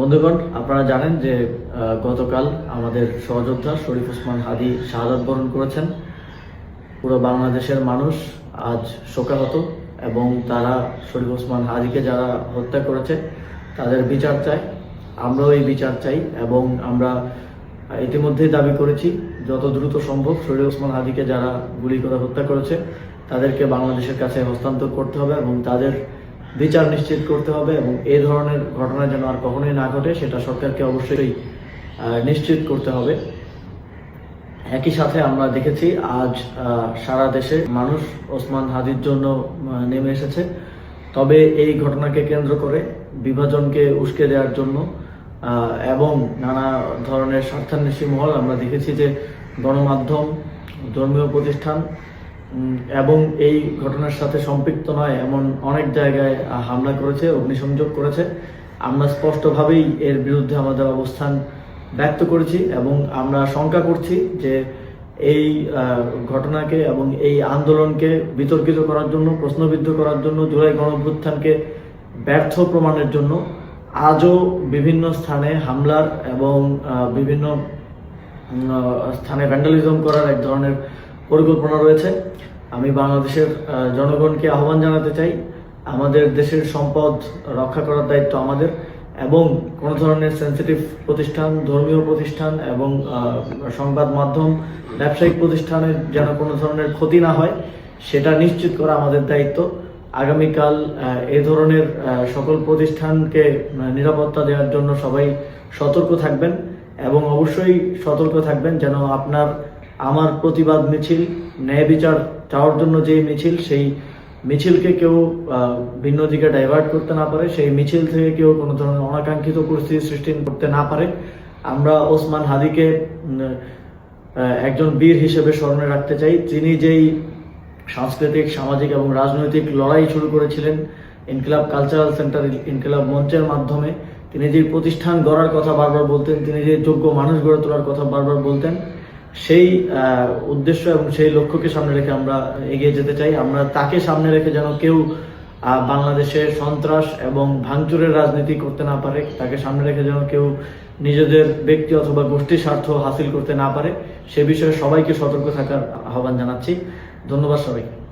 বন্ধুগণ, আপনারা জানেন যে গতকাল আমাদের সহযোদ্ধা শরীফ ওসমান হাদী শাহাদাত বরণ করেছেন। পুরো বাংলাদেশের মানুষ আজ শোকাহত এবং তারা শরীফ ওসমান হাদীকে যারা হত্যা করেছে তাদের বিচার চায়। আমরাও এই বিচার চাই এবং আমরা ইতিমধ্যেই দাবি করেছি যত দ্রুত সম্ভব শরীফ ওসমান হাদীকে যারা গুলি করে হত্যা করেছে তাদেরকে বাংলাদেশের কাছে হস্তান্তর করতে হবে এবং তাদের বিচার নিশ্চিত করতে হবে এবং এই ধরনের ঘটনা যেন আর কখনোই না ঘটে সেটা সরকারকে অবশ্যই নিশ্চিত করতে হবে। একই সাথে আমরা দেখেছি আজ সারা দেশে মানুষ ওসমান হাদীর জন্য নেমে এসেছে। তবে এই ঘটনাকে কেন্দ্র করে বিভাজনকে উস্কে দেওয়ার জন্য এবং নানা ধরনের স্বার্থান্বেষী মহল আমরা দেখেছি যে গণমাধ্যম, ধর্মীয় প্রতিষ্ঠান এবং এই ঘটনার সাথে সম্পৃক্ত নয় এমন অনেক জায়গায় হামলা করেছে, অগ্নিসংযোগ করেছে। আমরা স্পষ্টভাবেই এর বিরুদ্ধে আমাদের অবস্থান ব্যক্ত করেছি এবং আমরা শঙ্কা করছি যে এই ঘটনাকে এবং এই আন্দোলনকে বিতর্কিত করার জন্য, প্রশ্নবিদ্ধ করার জন্য, জুলাই গণঅভ্যুত্থানকে ব্যর্থ প্রমাণের জন্য আজও বিভিন্ন স্থানে হামলার এবং বিভিন্ন স্থানে ভ্যান্ডালিজম করার এক ধরনের পরিকল্পনা রয়েছে। আমি বাংলাদেশের জনগণকে আহ্বান জানাতে চাই, আমাদের দেশের সম্পদ রক্ষা করার দায়িত্ব আমাদের এবং কোনো ধরনের সেন্সিটিভ প্রতিষ্ঠান, ধর্মীয় প্রতিষ্ঠান এবং সংবাদ মাধ্যম, ব্যবসায়িক প্রতিষ্ঠানের যেন কোনো ধরনের ক্ষতি না হয় সেটা নিশ্চিত করা আমাদের দায়িত্ব। আগামীকাল এ ধরনের সকল প্রতিষ্ঠানকে নিরাপত্তা দেওয়ার জন্য সবাই সতর্ক থাকবেন এবং অবশ্যই সতর্ক থাকবেন যেন আমার প্রতিবাদ মিছিল, ন্যায় বিচার চাওয়ার জন্য যে মিছিল, সেই মিছিলকে কেউ ভিন্ন দিকে ডাইভার্ট করতে না পারে, সেই মিছিল থেকে কেউ কোনো ধরনের অনাকাঙ্ক্ষিত পরিস্থিতি সৃষ্টি করতে না পারে। আমরা ওসমান হাদীকে একজন বীর হিসেবে স্মরণে রাখতে চাই। তিনি যেই সাংস্কৃতিক, সামাজিক এবং রাজনৈতিক লড়াই শুরু করেছিলেন ইনকিলাব কালচারাল সেন্টার, ইনকিলাব মঞ্চের মাধ্যমে, তিনি যে প্রতিষ্ঠান গড়ার কথা বারবার বলতেন, তিনি যে যোগ্য মানুষ গড়ে তোলার কথা বারবার বলতেন, সেই উদ্দেশ্য এবং সেই লক্ষ্যকে সামনে রেখে আমরা এগিয়ে যেতে চাই। আমরা তাকে সামনে রেখে যেন কেউ বাংলাদেশে সন্ত্রাস এবং ভাঙচুরের রাজনীতি করতে না পারে, তাকে সামনে রেখে যেন কেউ নিজেদের ব্যক্তি অথবা গোষ্ঠী স্বার্থ হাসিল করতে না পারে, সে বিষয়ে সবাইকে সতর্ক থাকার আহ্বান জানাচ্ছি। ধন্যবাদ সবাইকে।